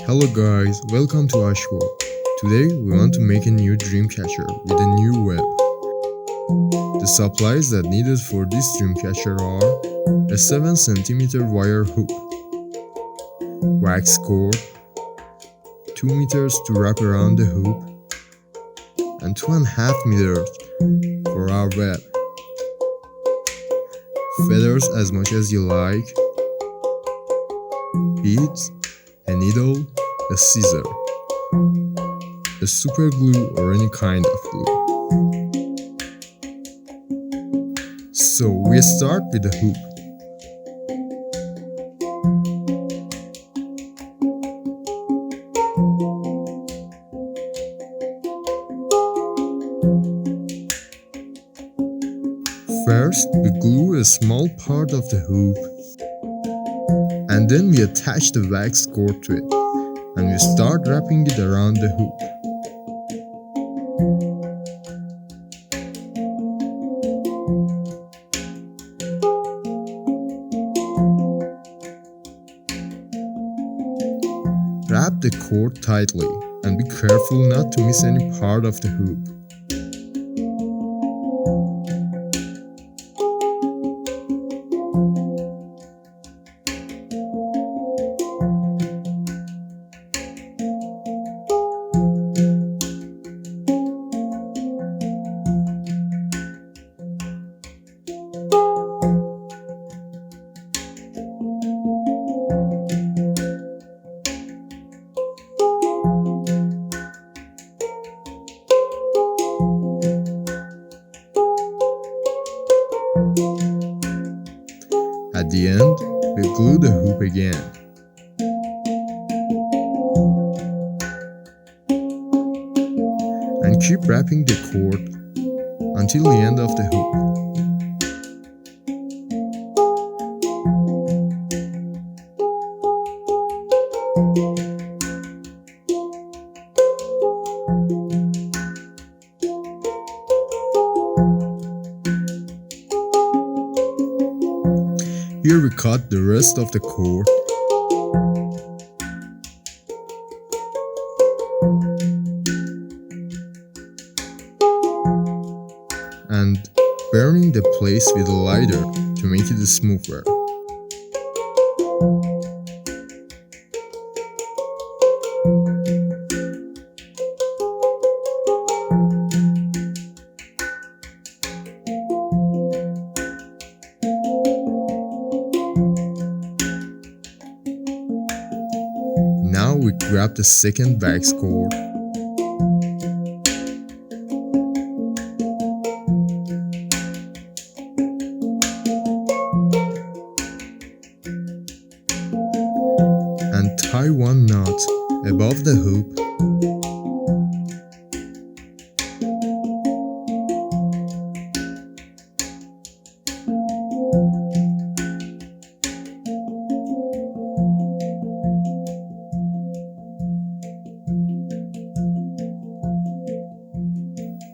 Hello guys, welcome to our show. Today we want to make a new Dreamcatcher with a new web. The supplies that needed for this Dreamcatcher are a 7 cm wire hook, wax cord, 2 meters to wrap around the hoop, and 2.5 meters for our web. Feathers as much as you like, beads, a needle, a scissor, a super glue or any kind of glue. So we start with the hoop. First, we glue a small part of the hoop, and then we attach the wax cord to it, and we start wrapping it around the hoop. Wrap the cord tightly, and be careful not to miss any part of the hoop. At the end, we glue the hoop again. And keep wrapping the cord until the end of the hoop. Here we cut the rest of the cord and burning the place with a lighter to make it smoother. Now we grab the second wax cord and tie one knot above the hoop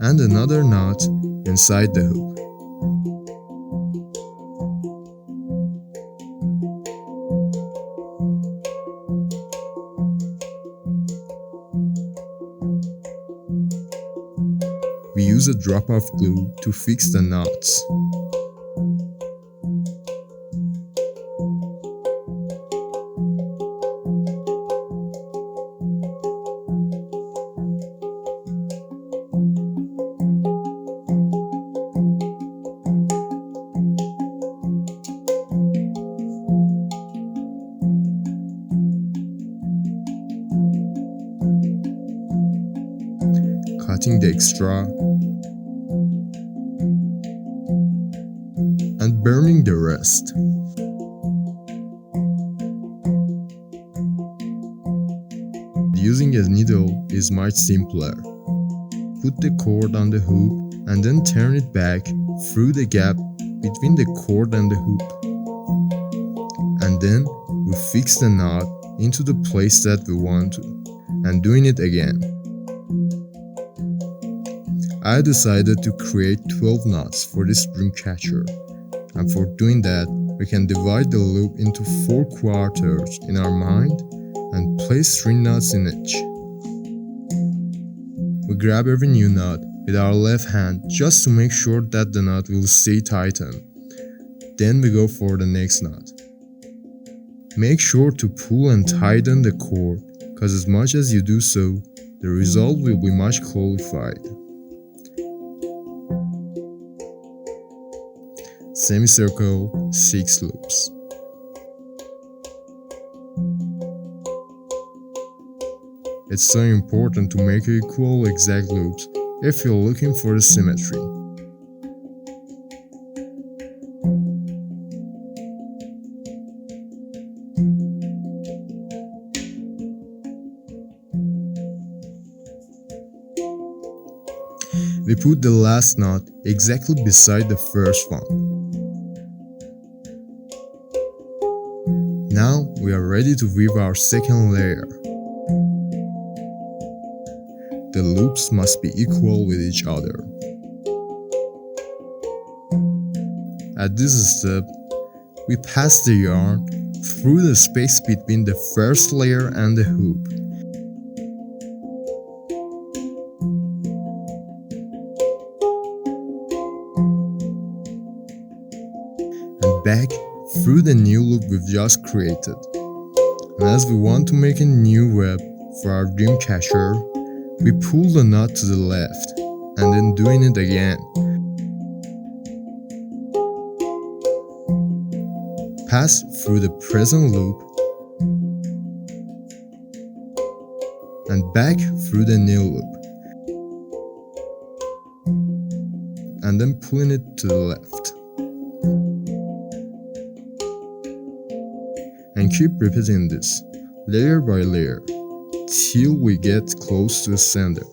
and another knot inside the hoop. We use a drop of glue to fix the knots. Cutting the extra and burning the rest. Using a needle is much simpler. Put the cord on the hoop and then turn it back through the gap between the cord and the hoop. And then we fix the knot into the place that we want to, and doing it again. I decided to create 12 knots for this Dreamcatcher, and for doing that we can divide the loop into 4 quarters in our mind and place 3 nuts in each. We grab every new nut with our left hand just to make sure that the nut will stay tightened. Then we go for the next nut. Make sure to pull and tighten the cord, cause as much as you do so, the result will be much qualified. Semicircle 6 loops. It's so important to make equal exact loops if you're looking for the symmetry. We put the last knot exactly beside the first one. Now we are ready to weave our second layer. The loops must be equal with each other. At this step, we pass the yarn through the space between the first layer and the hoop. And back through the new loop we've just created. And as we want to make a new web for our Dreamcatcher, we pull the knot to the left and then doing it again. Pass through the present loop and back through the new loop, and then pulling it to the left. And keep repeating this, layer by layer, till we get close to the center.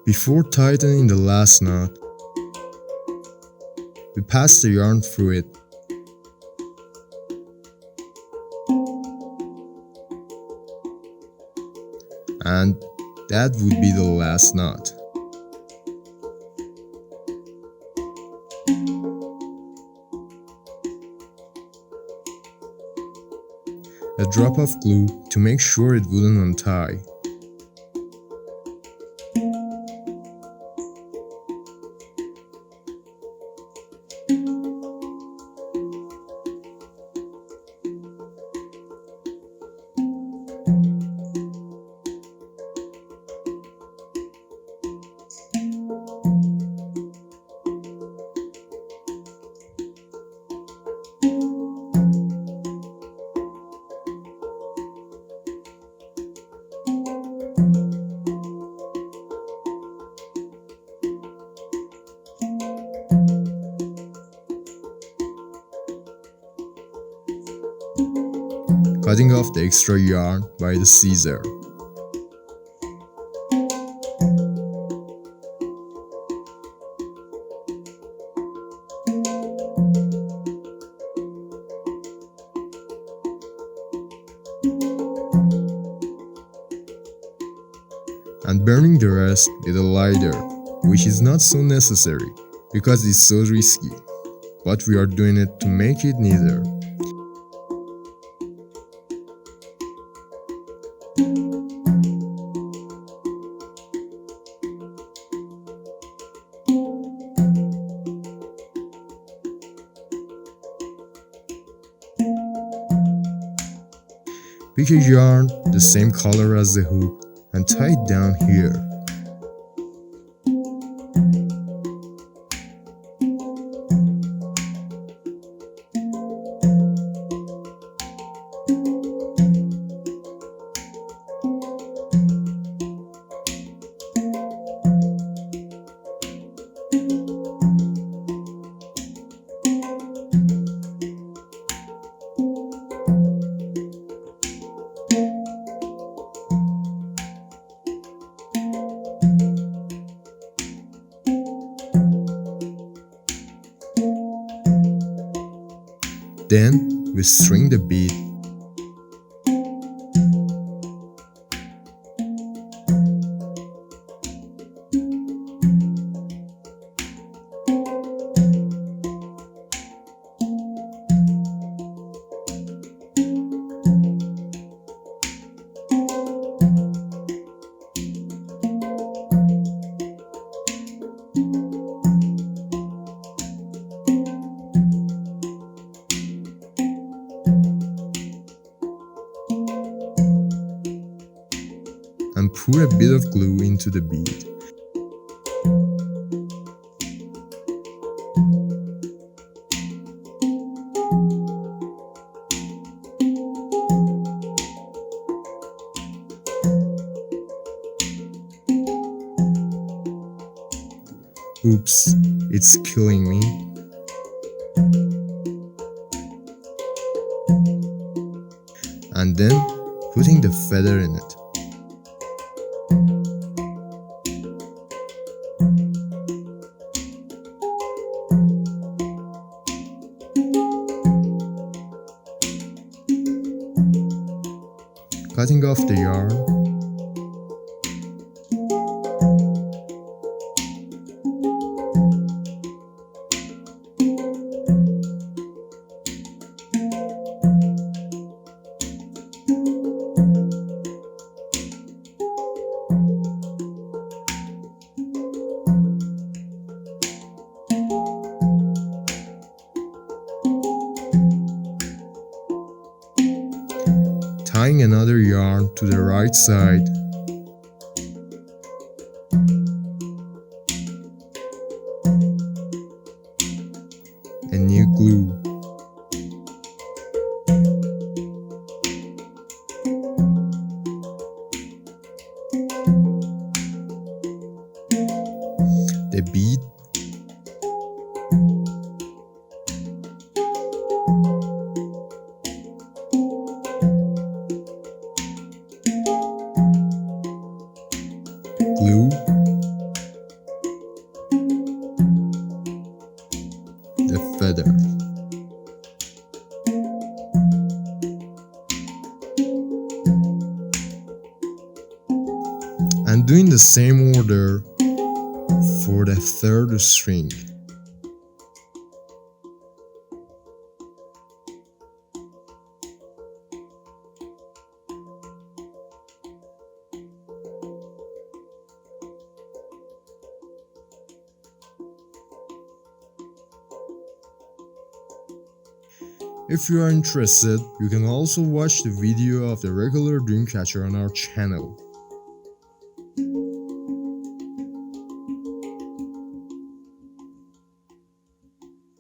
Before tightening the last knot, we pass the yarn through it. And that would be the last knot. A drop of glue to make sure it wouldn't untie. Cutting off the extra yarn by the scissor. And burning the rest with a lighter, which is not so necessary because it's so risky, but we are doing it to make it neater. Pick a yarn the same color as the hoop and tie it down here. Then we string the bead. And pour a bit of glue into the bead. Oops, it's killing me. And then putting the feather in it. Cutting off the yarn. Tying another yarn to the right side. And new glue. The bead. Glue. The feather. And doing the same order for the third string. If you are interested, you can also watch the video of the regular Dreamcatcher on our channel.